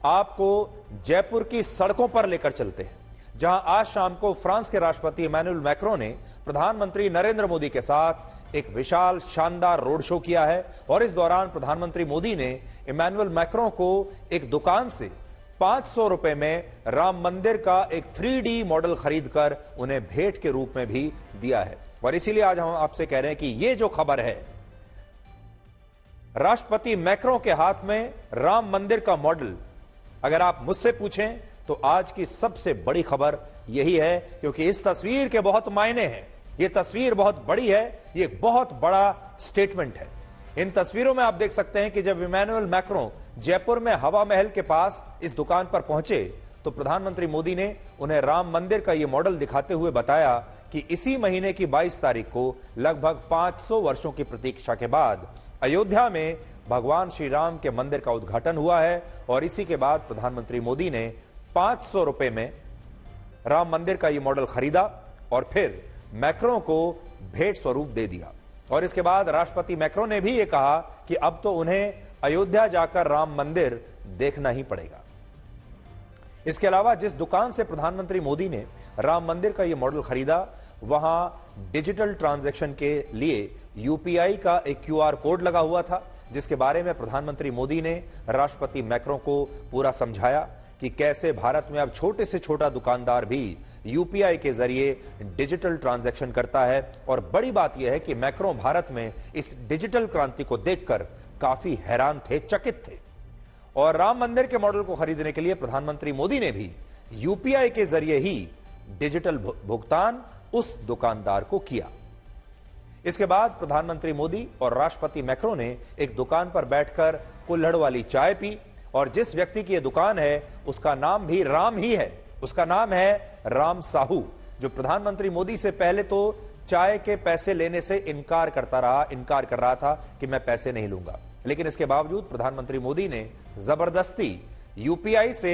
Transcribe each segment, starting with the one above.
आपको जयपुर की सड़कों पर लेकर चलते हैं, जहां आज शाम को फ्रांस के राष्ट्रपति इमैनुअल मैक्रों ने प्रधानमंत्री नरेंद्र मोदी के साथ एक विशाल शानदार रोड शो किया है। और इस दौरान प्रधानमंत्री मोदी ने इमैनुअल मैक्रों को एक दुकान से 500 रुपए में राम मंदिर का एक 3D मॉडल खरीदकर उन्हें भेंट के रूप में भी दिया है। और इसीलिए आज हम आपसे कह रहे हैं कि यह जो खबर है, राष्ट्रपति मैक्रों के हाथ में राम मंदिर का मॉडल, अगर आप मुझसे पूछें तो आज की सबसे बड़ी खबर यही है, क्योंकि इस तस्वीर के बहुत मायने हैं। यह तस्वीर बहुत बड़ी है, यह बहुत बड़ा स्टेटमेंट है। इन तस्वीरों में आप देख सकते हैं कि जब इमैनुअल मैक्रों जयपुर में हवा महल के पास इस दुकान पर पहुंचे तो प्रधानमंत्री मोदी ने उन्हें राम मंदिर का यह मॉडल दिखाते हुए बताया कि इसी महीने की 22 तारीख को लगभग 500 वर्षों की प्रतीक्षा के बाद अयोध्या में भगवान श्री राम के मंदिर का उद्घाटन हुआ है। और इसी के बाद प्रधानमंत्री मोदी ने 500 रुपए में राम मंदिर का यह मॉडल खरीदा और फिर मैक्रों को भेंट स्वरूप दे दिया। और इसके बाद राष्ट्रपति मैक्रों ने भी यह कहा कि अब तो उन्हें अयोध्या जाकर राम मंदिर देखना ही पड़ेगा। इसके अलावा जिस दुकान से प्रधानमंत्री मोदी ने राम मंदिर का यह मॉडल खरीदा, वहां डिजिटल ट्रांजैक्शन के लिए यूपीआई का एक क्यूआर कोड लगा हुआ था, जिसके बारे में प्रधानमंत्री मोदी ने राष्ट्रपति मैक्रों को पूरा समझाया कि कैसे भारत में अब छोटे से छोटा दुकानदार भी यूपीआई के जरिए डिजिटल ट्रांजैक्शन करता है। और बड़ी बात यह है कि मैक्रों भारत में इस डिजिटल क्रांति को देखकर काफी हैरान थे, चकित थे। और राम मंदिर के मॉडल को खरीदने के लिए प्रधानमंत्री मोदी ने भी यूपीआई के जरिए ही डिजिटल भुगतान उस दुकानदार को किया। इसके बाद प्रधानमंत्री मोदी और राष्ट्रपति मैक्रों ने एक दुकान पर बैठकर कुल्हड़ वाली चाय पी। और जिस व्यक्ति की यह दुकान है उसका नाम भी राम ही है, उसका नाम है राम साहू, जो प्रधानमंत्री मोदी से पहले तो चाय के पैसे लेने से इनकार कर रहा था कि मैं पैसे नहीं लूंगा, लेकिन इसके बावजूद प्रधानमंत्री मोदी ने जबरदस्ती यूपीआई से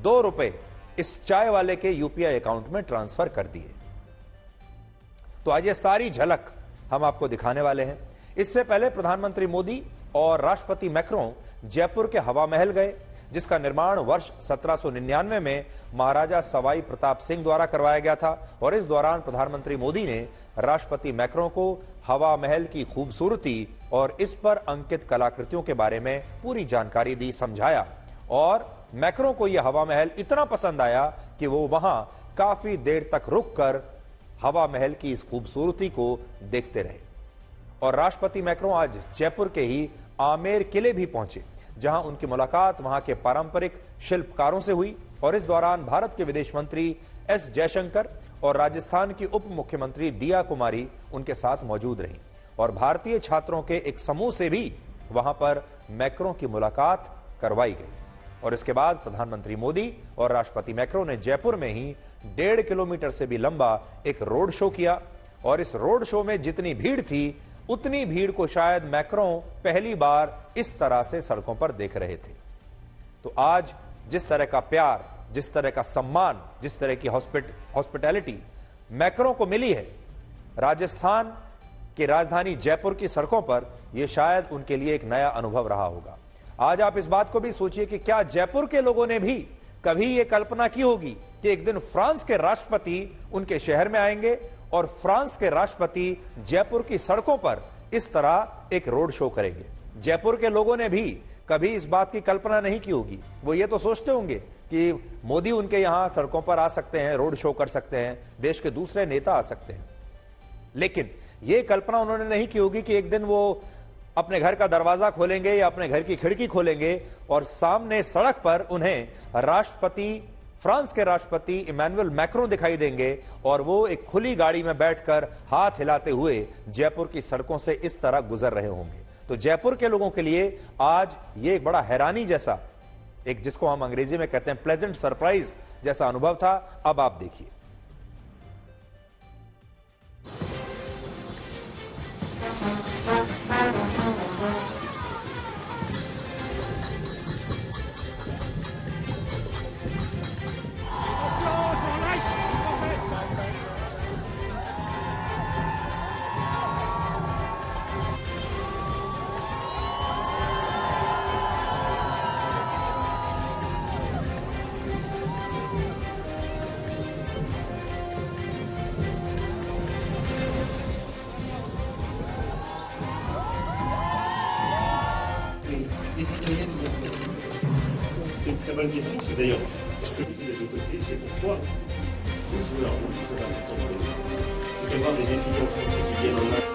2 रुपए इस चाय वाले के यूपीआई अकाउंट में ट्रांसफर कर दिए। तो आज ये सारी झलक हम आपको दिखाने वाले हैं। इससे पहले प्रधानमंत्री मोदी और राष्ट्रपति मैक्रों जयपुर के हवा महल गए, जिसका निर्माण वर्ष 1799 में महाराजा सवाई प्रताप सिंह द्वारा करवाया गया था। और इस दौरान प्रधानमंत्री मोदी ने राष्ट्रपति मैक्रों को हवा महल की खूबसूरती और इस पर अंकित कलाकृतियों के बारे में पूरी जानकारी दी, समझाया। और मैक्रों को यह हवा महल इतना पसंद आया कि वो वहां काफी देर तक रुककर हवा महल की इस खूबसूरती को देखते रहे। और राष्ट्रपति मैक्रों आज जयपुर के ही आमेर किले भी पहुंचे, जहां उनकी मुलाकात वहां के पारंपरिक शिल्पकारों से हुई। और इस दौरान भारत के विदेश मंत्री एस जयशंकर और राजस्थान की उप मुख्यमंत्री दिया कुमारी उनके साथ मौजूद रही। और भारतीय छात्रों के एक समूह से भी वहां पर मैक्रों की मुलाकात करवाई गई। और इसके बाद प्रधानमंत्री मोदी और राष्ट्रपति मैक्रों ने जयपुर में ही 1.5 किलोमीटर से भी लंबा एक रोड शो किया। और इस रोड शो में जितनी भीड़ थी, उतनी भीड़ को शायद मैक्रों पहली बार इस तरह से सड़कों पर देख रहे थे। तो आज जिस तरह का प्यार, जिस तरह का सम्मान, जिस तरह की हॉस्पिटैलिटी मैक्रों को मिली है राजस्थान की राजधानी जयपुर की सड़कों पर, यह शायद उनके लिए एक नया अनुभव रहा होगा। आज आप इस बात को भी सोचिए कि क्या जयपुर के लोगों ने भी कभी यह कल्पना की होगी कि एक दिन फ्रांस के राष्ट्रपति उनके शहर में आएंगे और फ्रांस के राष्ट्रपति जयपुर की सड़कों पर इस तरह एक रोड शो करेंगे। जयपुर के लोगों ने भी कभी इस बात की कल्पना नहीं की होगी। वो ये तो सोचते होंगे कि मोदी उनके यहां सड़कों पर आ सकते हैं, रोड शो कर सकते हैं, देश के दूसरे नेता आ सकते हैं, लेकिन यह कल्पना उन्होंने नहीं की होगी कि एक दिन वो अपने घर का दरवाजा खोलेंगे या अपने घर की खिड़की खोलेंगे और सामने सड़क पर उन्हें फ्रांस के राष्ट्रपति इमैनुअल मैक्रों दिखाई देंगे और वो एक खुली गाड़ी में बैठकर हाथ हिलाते हुए जयपुर की सड़कों से इस तरह गुजर रहे होंगे। तो जयपुर के लोगों के लिए आज ये एक बड़ा हैरानी जैसा, एक जिसको हम अंग्रेजी में कहते हैं प्लेजेंट सरप्राइज जैसा अनुभव था। अब आप देखिए। c'est une très bonne question. C'est d'ailleurs ce qui est de côté, c'est pourquoi il faut jouer un rôle très important pour nous. C'est qu'avoir des étudiants français qui viennent en Allemagne.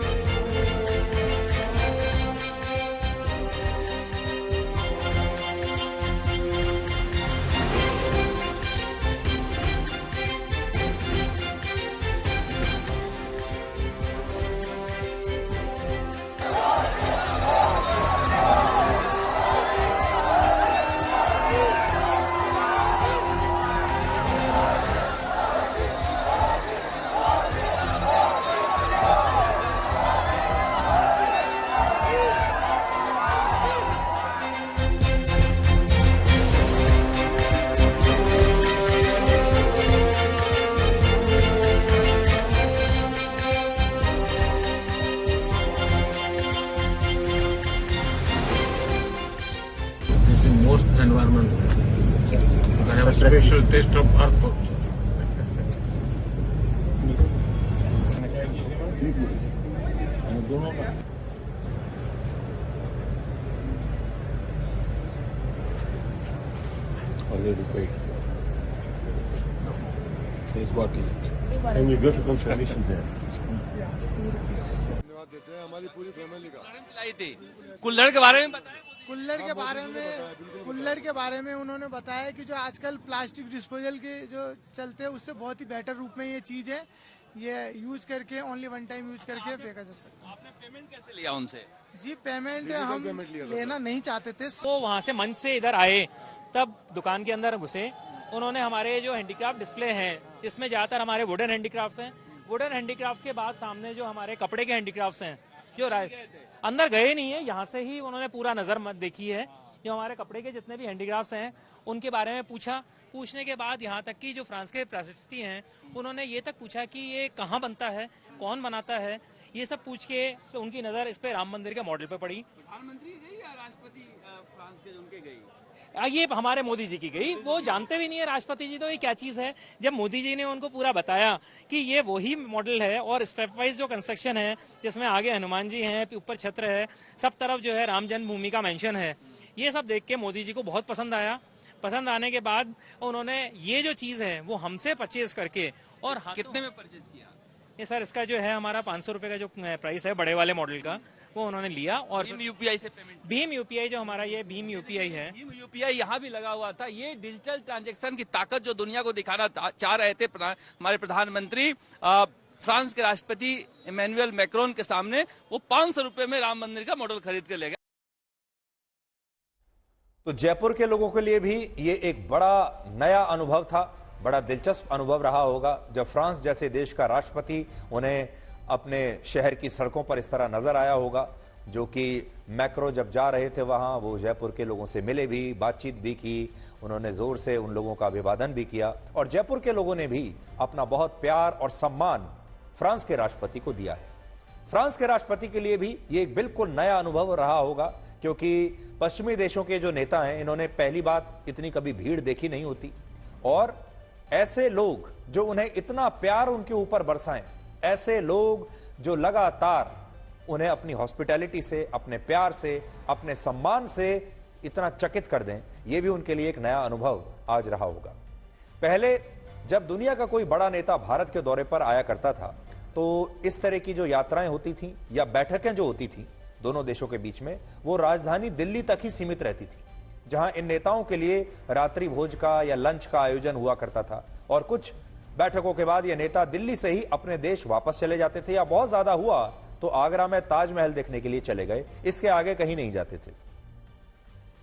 Most environment. I have a special taste of earth also. Already paid. He's got it. And you got a confirmation there. धन्यवाद देते हैं हमारी पूरी family का। लाई थी कुल्हड़ के बारे में बताया। कुल्हड़ के बारे में उन्होंने बताया कि जो आजकल प्लास्टिक डिस्पोजल के जो चलते हैं उससे बहुत ही बेटर रूप में ये चीज है, ये यूज करके ओनली वन टाइम यूज करके फेंका जा सकता है। आपने पेमेंट कैसे लिया उनसे? जी पेमेंट हम लेना नहीं चाहते थे। वो वहाँ से मंच से इधर आए तब दुकान के अंदर घुसे। उन्होंने हमारे जो हैंडीक्राफ्ट डिस्प्ले हैं इसमें ज्यादातर हमारे वुडन हैंडीक्राफ्ट्स हैं। वुडन हैंडीक्राफ्ट्स के बाद सामने जो हमारे कपड़े के हैंडीक्राफ्ट्स हैं जो अंदर गए नहीं है, यहाँ से ही उन्होंने पूरा नजर देखी है। जो हमारे कपड़े के जितने भी हैंडीक्राफ्ट्स हैं उनके बारे में पूछा। पूछने के बाद यहाँ तक कि जो फ्रांस के राष्ट्रपति हैं उन्होंने ये तक पूछा कि ये कहाँ बनता है, कौन बनाता है। ये सब पूछ के उनकी नजर इस पे राम मंदिर के मॉडल पे पड़ी। प्रधानमंत्री गई या राष्ट्रपति फ्रांस के उनके गई? ये हमारे मोदी जी की गई। वो जानते भी नहीं है राष्ट्रपति जी तो ये क्या चीज है। जब मोदी जी ने उनको पूरा बताया कि ये वही मॉडल है और स्टेप वाइज जो कंस्ट्रक्शन है जिसमें आगे हनुमान जी हैं, ऊपर छत्र है, सब तरफ जो है राम जन्मभूमि का मेंशन है, ये सब देख के मोदी जी को बहुत पसंद आया। पसंद आने के बाद उन्होंने ये जो चीज है वो हमसे परचेज करके और कितने में परचेज किया? ये सर इसका जो है हमारा 500 रुपए का जो प्राइस है बड़े वाले मॉडल का वो उन्होंने लिया। और भीम यूपीआई से पेमेंट? भीम यूपीआई जो हमारा ये भीम यूपीआई है, भीम यूपीआई यहाँ भी लगा हुआ था। ये डिजिटल ट्रांजैक्शन की ताकत जो दुनिया को दिखाना चाह रहे थे हमारे प्रधानमंत्री फ्रांस के राष्ट्रपति इमैनुअल मैक्रोन के सामने, वो 500 रुपए में राम मंदिर का मॉडल खरीद के ले गए। तो जयपुर के लोगों के लिए भी ये एक बड़ा नया अनुभव था, बड़ा दिलचस्प अनुभव रहा होगा जब फ्रांस जैसे देश का राष्ट्रपति उन्हें अपने शहर की सड़कों पर इस तरह नजर आया होगा। जो कि मैक्रो जब जा रहे थे वहां वो जयपुर के लोगों से मिले भी, बातचीत भी की, उन्होंने जोर से उन लोगों का अभिवादन भी किया और जयपुर के लोगों ने भी अपना बहुत प्यार और सम्मान फ्रांस के राष्ट्रपति को दिया है। फ्रांस के राष्ट्रपति के लिए भी ये एक बिल्कुल नया अनुभव रहा होगा क्योंकि पश्चिमी देशों के जो नेता हैं इन्होंने पहली बात इतनी कभी भीड़ देखी नहीं होती और ऐसे लोग जो उन्हें इतना प्यार उनके ऊपर बरसाएं, ऐसे लोग जो लगातार उन्हें अपनी हॉस्पिटैलिटी से, अपने प्यार से, अपने सम्मान से इतना चकित कर दें, यह भी उनके लिए एक नया अनुभव आज रहा होगा। पहले जब दुनिया का कोई बड़ा नेता भारत के दौरे पर आया करता था तो इस तरह की जो यात्राएं होती थी या बैठकें जो होती थी दोनों देशों के बीच में वो राजधानी दिल्ली तक ही सीमित रहती थी, जहां इन नेताओं के लिए रात्रि भोज का या लंच का आयोजन हुआ करता था और कुछ बैठकों के बाद ये नेता दिल्ली से ही अपने देश वापस चले जाते थे या बहुत ज्यादा हुआ तो आगरा में ताजमहल देखने के लिए चले गए, इसके आगे कहीं नहीं जाते थे।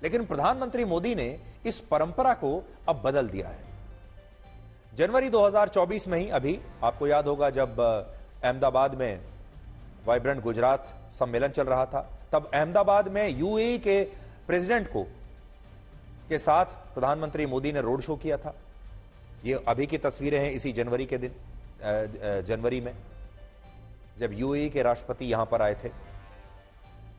लेकिन प्रधानमंत्री मोदी ने इस परंपरा को अब बदल दिया है। जनवरी 2024 में ही, अभी आपको याद होगा जब अहमदाबाद में वाइब्रेंट गुजरात सम्मेलन चल रहा था, तब अहमदाबाद में यूएई के प्रेसिडेंट के साथ प्रधानमंत्री मोदी ने रोड शो किया था। ये अभी की तस्वीरें हैं इसी जनवरी के दिन, जनवरी में जब यूएई के राष्ट्रपति यहां पर आए थे।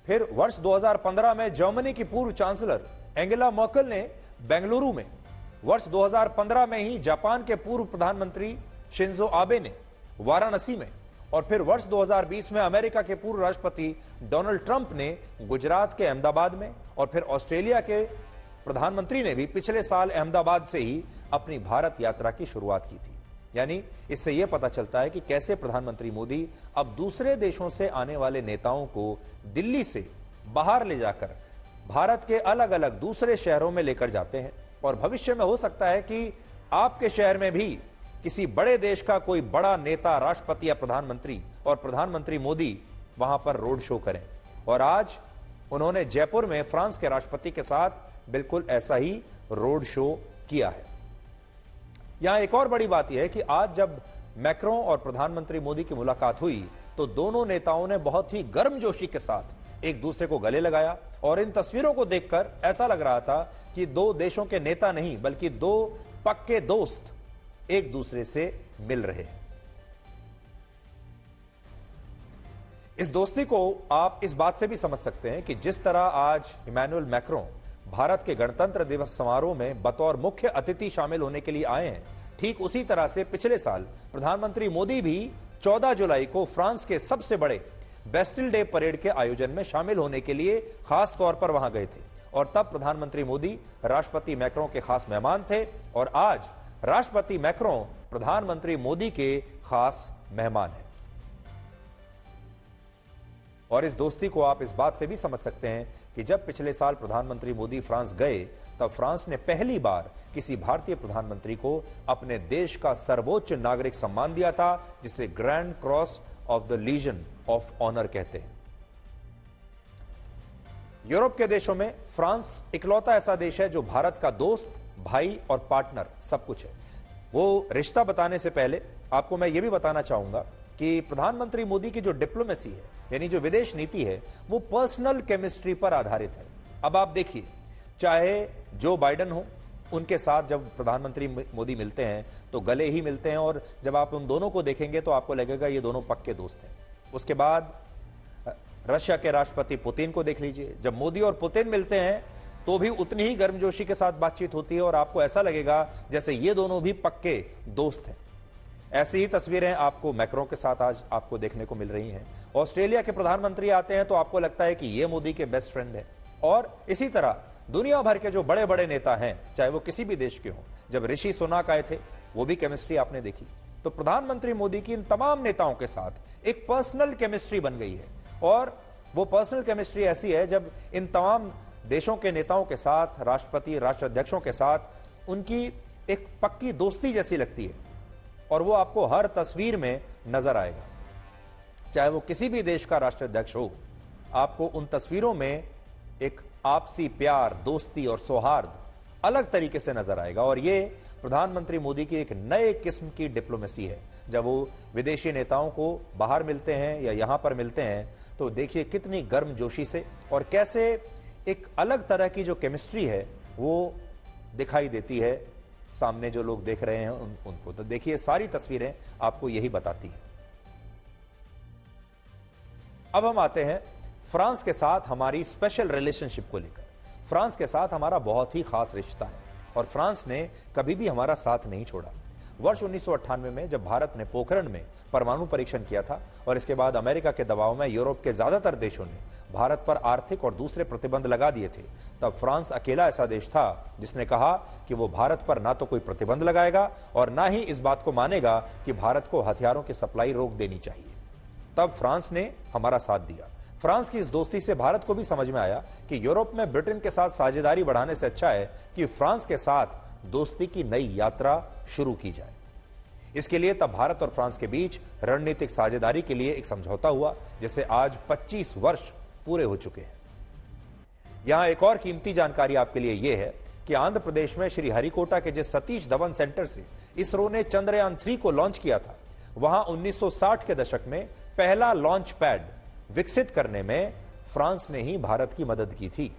फिर वर्ष 2015 में जर्मनी की पूर्व चांसलर एंगेला मर्केल ने बेंगलुरु में, वर्ष 2015 में ही जापान के पूर्व प्रधानमंत्री शिंजो आबे ने वाराणसी में और फिर वर्ष 2020 में अमेरिका के पूर्व राष्ट्रपति डोनाल्ड ट्रंप ने गुजरात के अहमदाबाद में और फिर ऑस्ट्रेलिया के प्रधानमंत्री ने भी पिछले साल अहमदाबाद से ही अपनी भारत यात्रा की शुरुआत की थी। यानी इससे यह पता चलता है कि कैसे प्रधानमंत्री मोदी अब दूसरे देशों से आने वाले नेताओं को दिल्ली से बाहर ले जाकर भारत के अलग अलग दूसरे शहरों में लेकर जाते हैं। और भविष्य में हो सकता है कि आपके शहर में भी किसी बड़े देश का कोई बड़ा नेता, राष्ट्रपति या प्रधानमंत्री, और प्रधानमंत्री मोदी वहां पर रोड शो करें। और आज उन्होंने जयपुर में फ्रांस के राष्ट्रपति के साथ बिल्कुल ऐसा ही रोड शो किया है। यहां एक और बड़ी बात यह है कि आज जब मैक्रों और प्रधानमंत्री मोदी की मुलाकात हुई तो दोनों नेताओं ने बहुत ही गर्मजोशी के साथ एक दूसरे को गले लगाया। और इन तस्वीरों को देखकर ऐसा लग रहा था कि दो देशों के नेता नहीं बल्कि दो पक्के दोस्त एक दूसरे से मिल रहे हैं। इस दोस्ती को आप इस बात से भी समझ सकते हैं कि जिस तरह आज इमैनुअल मैक्रों भारत के गणतंत्र दिवस समारोह में बतौर मुख्य अतिथि शामिल होने के लिए आए हैं, ठीक उसी तरह से पिछले साल प्रधानमंत्री मोदी भी 14 जुलाई को फ्रांस के सबसे बड़े बेस्टिल डे परेड के आयोजन में शामिल होने के लिए खास तौर पर वहां गए थे। और तब प्रधानमंत्री मोदी राष्ट्रपति मैक्रों के खास मेहमान थे और आज राष्ट्रपति मैक्रों प्रधानमंत्री मोदी के खास मेहमान हैं। और इस दोस्ती को आप इस बात से भी समझ सकते हैं कि जब पिछले साल प्रधानमंत्री मोदी फ्रांस गए तब फ्रांस ने पहली बार किसी भारतीय प्रधानमंत्री को अपने देश का सर्वोच्च नागरिक सम्मान दिया था, जिसे grand cross of the legion of honour कहते हैं। यूरोप के देशों में फ्रांस इकलौता ऐसा देश है जो भारत का दोस्त, भाई और पार्टनर सब कुछ है। वो रिश्ता बताने से पहले आपको मैं ये भी बताना चाहूंगा कि प्रधानमंत्री मोदी की जो डिप्लोमेसी है, यानी जो विदेश नीति है, वो पर्सनल केमिस्ट्री पर आधारित है। अब आप देखिए, चाहे जो बाइडेन हो, उनके साथ जब प्रधानमंत्री मोदी मिलते हैं तो गले ही मिलते हैं और जब आप उन दोनों को देखेंगे तो आपको लगेगा ये दोनों पक्के दोस्त हैं। उसके बाद रशिया के राष्ट्रपति पुतिन को देख लीजिए, जब मोदी और पुतिन मिलते हैं तो भी उतनी ही गर्मजोशी के साथ बातचीत होती है और आपको ऐसा लगेगा जैसे ये दोनों भी पक्के दोस्त हैं। ऐसी ही तस्वीरें आपको मैक्रों के साथ आज आपको देखने को मिल रही हैं। ऑस्ट्रेलिया के प्रधानमंत्री आते हैं तो आपको लगता है कि ये मोदी के बेस्ट फ्रेंड है। और इसी तरह दुनिया भर के जो बड़े बड़े नेता हैं, चाहे वो किसी भी देश के हों, जब ऋषि सुनाक आए थे वो भी केमिस्ट्री आपने देखी। तो प्रधानमंत्री मोदी की इन तमाम नेताओं के साथ एक पर्सनल केमिस्ट्री बन गई है। और वो पर्सनल केमिस्ट्री ऐसी है जब इन तमाम देशों के नेताओं के साथ, राष्ट्रपति, राष्ट्राध्यक्षों के साथ उनकी एक पक्की दोस्ती जैसी लगती है और वो आपको हर तस्वीर में नजर आएगा। चाहे वो किसी भी देश का राष्ट्राध्यक्ष हो, आपको उन तस्वीरों में एक आपसी प्यार, दोस्ती और सौहार्द अलग तरीके से नजर आएगा। और ये प्रधानमंत्री मोदी की एक नए किस्म की डिप्लोमेसी है। जब वो विदेशी नेताओं को बाहर मिलते हैं या यहां पर मिलते हैं तो देखिए कितनी गर्मजोशी से और कैसे एक अलग तरह की जो केमिस्ट्री है वो दिखाई देती है सामने जो लोग देख रहे हैं उनको। तो देखिए, सारी तस्वीरें आपको यही बताती हैं। अब हम आते हैं फ्रांस के साथ हमारी स्पेशल रिलेशनशिप को लेकर। फ्रांस के साथ हमारा बहुत ही खास रिश्ता है और फ्रांस ने कभी भी हमारा साथ नहीं छोड़ा। वर्ष 1998 में जब भारत ने पोखरण में परमाणु परीक्षण किया था और इसके बाद अमेरिका के दबाव में यूरोप के ज्यादातर देशों ने भारत पर आर्थिक और दूसरे प्रतिबंध लगा दिए थे, तब फ्रांस अकेला ऐसा देश था जिसने कहा कि वो भारत पर ना तो कोई प्रतिबंध लगाएगा और ना ही इस बात को मानेगा कि भारत को हथियारों की सप्लाई रोक देनी चाहिए। तब फ्रांस ने हमारा साथ दिया। फ्रांस की इस दोस्ती से भारत को भी समझ में आया कि यूरोप में ब्रिटेन के साथ साझेदारी बढ़ाने से अच्छा है कि फ्रांस के साथ दोस्ती की नई यात्रा शुरू की जाए। इसके लिए तब भारत और फ्रांस के बीच रणनीतिक साझेदारी के लिए एक समझौता हुआ, जिसे आज 25 वर्ष पूरे हो चुके हैं। यहां एक और कीमती जानकारी आपके लिए यह है कि आंध्र प्रदेश में श्री हरिकोटा के जिस सतीश धवन सेंटर से इसरो ने चंद्रयान 3 को लॉन्च किया था, वहां 1960 के दशक में पहला लॉन्च पैड विकसित करने में फ्रांस ने ही भारत की मदद की थी।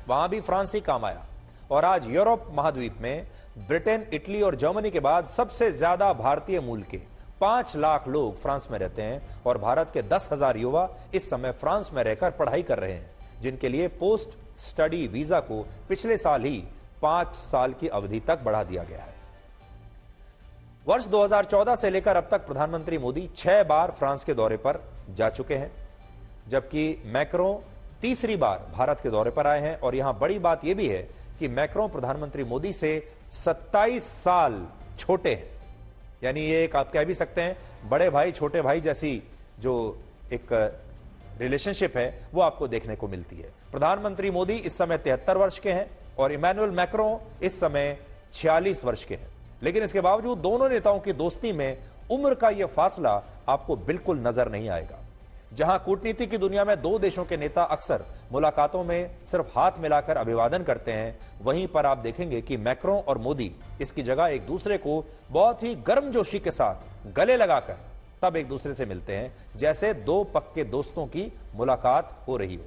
वहां भी फ्रांस ही काम आया और आज यूरोप महाद्वीप में ब्रिटेन, इटली और जर्मनी के बाद सबसे ज्यादा भारतीय मूल के 5 लाख लोग फ्रांस में रहते हैं और भारत के 10,000 युवा इस समय फ्रांस में रहकर पढ़ाई कर रहे हैं, जिनके लिए पोस्ट स्टडी वीजा को पिछले साल ही 5 साल की अवधि तक बढ़ा दिया गया है। वर्ष 2014 से लेकर अब तक प्रधानमंत्री मोदी 6 बार फ्रांस के दौरे पर जा चुके हैं, जबकि मैक्रों तीसरी बार भारत के दौरे पर आए हैं और यहां बड़ी बात यह भी है कि मैक्रोन प्रधानमंत्री मोदी से 27 साल छोटे हैं। यानी ये एक आप कह भी सकते हैं बड़े भाई छोटे भाई जैसी जो एक रिलेशनशिप है वो आपको देखने को मिलती है। प्रधानमंत्री मोदी इस समय 73 वर्ष के हैं और इमैनुअल मैक्रोन इस समय 46 वर्ष के हैं। लेकिन इसके बावजूद दोनों नेताओं की दोस्ती में उम्र का यह फासला आपको बिल्कुल नजर नहीं आएगा। जहां कूटनीति की दुनिया में दो देशों के नेता अक्सर मुलाकातों में सिर्फ हाथ मिलाकर अभिवादन करते हैं, वहीं पर आप देखेंगे कि मैक्रोन और मोदी इसकी जगह एक दूसरे को बहुत ही गर्मजोशी के साथ गले लगाकर तब एक दूसरे से मिलते हैं जैसे दो पक्के दोस्तों की मुलाकात हो रही हो।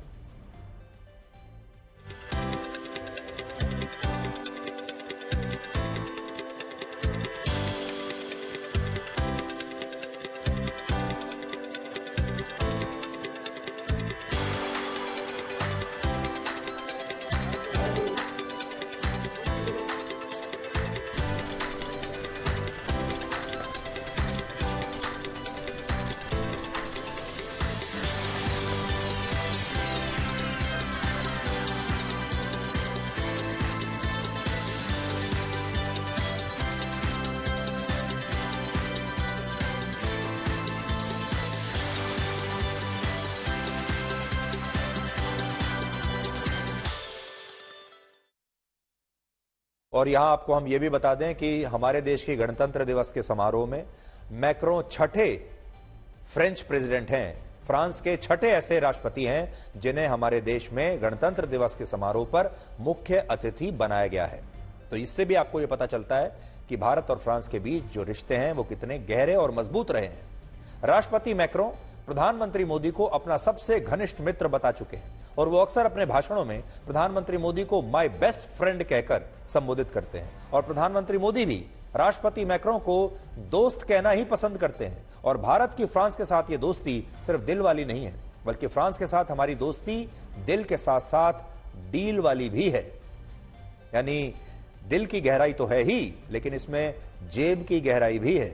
और यहां आपको हम यह भी बता दें कि हमारे देश की गणतंत्र दिवस के समारोह में मैक्रोन छठे फ्रेंच प्रेसिडेंट हैं, फ्रांस के छठे ऐसे राष्ट्रपति हैं जिन्हें हमारे देश में गणतंत्र दिवस के समारोह पर मुख्य अतिथि बनाया गया है। तो इससे भी आपको यह पता चलता है कि भारत और फ्रांस के बीच जो रिश्ते हैं वो कितने गहरे और मजबूत रहे हैं। राष्ट्रपति मैक्रोन प्रधानमंत्री मोदी को अपना सबसे घनिष्ठ मित्र बता चुके हैं और वो अक्सर अपने भाषणों में प्रधानमंत्री मोदी को माय बेस्ट फ्रेंड कहकर संबोधित करते हैं। और प्रधानमंत्री मोदी भी राष्ट्रपति मैक्रोन को दोस्त कहना ही पसंद करते हैं। और भारत की फ्रांस के साथ ये दोस्ती सिर्फ दिल वाली नहीं है, बल्कि फ्रांस के साथ हमारी दोस्ती दिल के साथ साथ डील वाली भी है। यानी दिल की गहराई तो है ही, लेकिन इसमें जेब की गहराई भी है।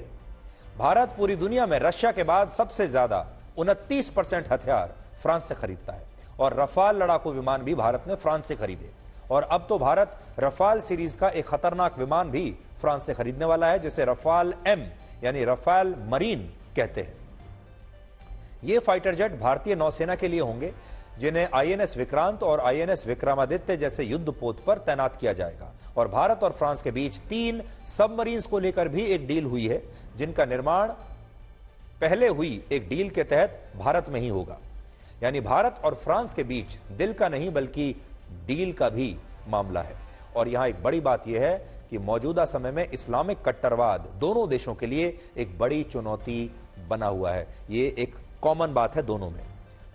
भारत पूरी दुनिया में रशिया के बाद सबसे ज्यादा 29% हथियार फ्रांस से खरीदता है और रफाल लड़ाकू विमान भी भारत ने फ्रांस से खरीदे। और अब तो भारत रफाल सीरीज का एक खतरनाक विमान भी फ्रांस से खरीदने वाला है, जिसे रफाल एम यानी रफाल मरीन कहते हैं। ये फाइटर जेट भारतीय नौसेना के लिए होंगे, जिन्हें आईएनएस विक्रांत और आईएनएस विक्रमादित्य जैसे युद्धपोत पर तैनात किया जाएगा। और भारत और फ्रांस के बीच 3 सबमरीन्स को लेकर भी एक डील हुई है, जिनका निर्माण पहले हुई एक डील के तहत भारत में ही होगा। यानी भारत और फ्रांस के बीच दिल का नहीं बल्कि डील का भी मामला है। और यहां एक बड़ी बात यह है कि मौजूदा समय में इस्लामिक कट्टरवाद दोनों देशों के लिए एक बड़ी चुनौती बना हुआ है। ये एक कॉमन बात है दोनों में।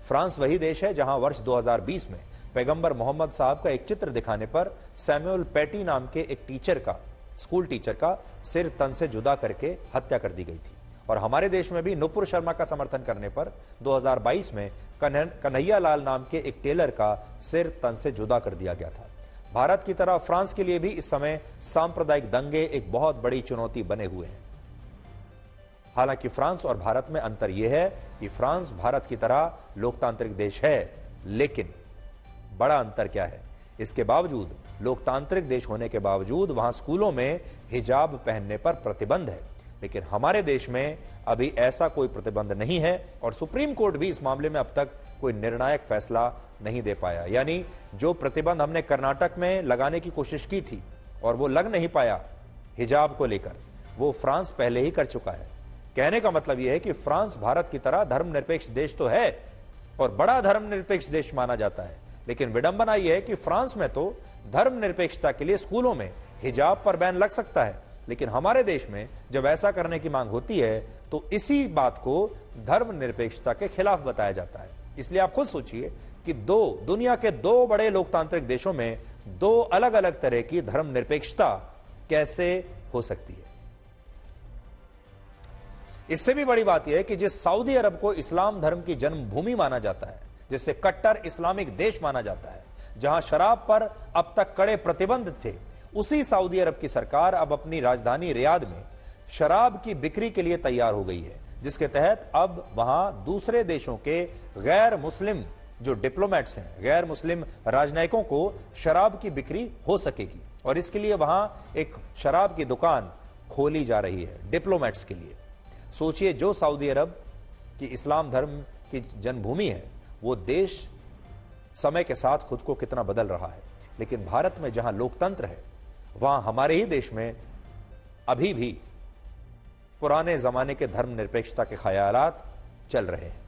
फ्रांस वही देश है जहां वर्ष 2020 में पैगंबर मोहम्मद साहब का एक चित्र दिखाने पर सैमुअल पैटी नाम के एक टीचर का, स्कूल टीचर का सिर तन से जुदा करके हत्या कर दी गई थी। और हमारे देश में भी नुपुर शर्मा का समर्थन करने पर 2022 में कन्हैया लाल नाम के एक टेलर का सिर तन से जुदा कर दिया गया था। भारत की तरह फ्रांस के लिए भी इस समय सांप्रदायिक दंगे एक बहुत बड़ी चुनौती बने हुए हैं। हालांकि फ्रांस और भारत में अंतर यह है कि फ्रांस भारत की तरह लोकतांत्रिक देश है, लेकिन बड़ा अंतर क्या है? इसके बावजूद, लोकतांत्रिक देश होने के बावजूद वहां स्कूलों में हिजाब पहनने पर प्रतिबंध है। लेकिन हमारे देश में अभी ऐसा कोई प्रतिबंध नहीं है और सुप्रीम कोर्ट भी इस मामले में अब तक कोई निर्णायक फैसला नहीं दे पाया। यानी जो प्रतिबंध हमने कर्नाटक में लगाने की कोशिश की थी और वो लग नहीं पाया हिजाब को लेकर, वो फ्रांस पहले ही कर चुका है। कहने का मतलब यह है कि फ्रांस भारत की तरह धर्मनिरपेक्ष देश तो है और बड़ा धर्मनिरपेक्ष देश माना जाता है, लेकिन विडंबना यह है कि फ्रांस में तो धर्मनिरपेक्षता के लिए स्कूलों में हिजाब पर बैन लग सकता है, लेकिन हमारे देश में जब ऐसा करने की मांग होती है तो इसी बात को धर्मनिरपेक्षता के खिलाफ बताया जाता है। इसलिए आप खुद सोचिए कि दुनिया के 2 बड़े लोकतांत्रिक देशों में 2 अलग अलग तरह की धर्मनिरपेक्षता कैसे हो सकती है। इससे भी बड़ी बात यह है कि जिस सऊदी अरब को इस्लाम धर्म की जन्मभूमि माना जाता है, जिसे कट्टर इस्लामिक देश माना जाता है, जहां शराब पर अब तक कड़े प्रतिबंध थे, उसी सऊदी अरब की सरकार अब अपनी राजधानी रियाद में शराब की बिक्री के लिए तैयार हो गई है, जिसके तहत अब वहां दूसरे देशों के गैर मुस्लिम जो डिप्लोमेट्स हैं, गैर मुस्लिम राजनयिकों को शराब की बिक्री हो सकेगी और इसके लिए वहां एक शराब की दुकान खोली जा रही है डिप्लोमेट्स के लिए। सोचिए, जो सऊदी अरब की इस्लाम धर्म की जन्मभूमि है, वो देश समय के साथ खुद को कितना बदल रहा है, लेकिन भारत में जहां लोकतंत्र है, वहां हमारे ही देश में अभी भी पुराने जमाने के धर्मनिरपेक्षता के ख्यालात चल रहे हैं।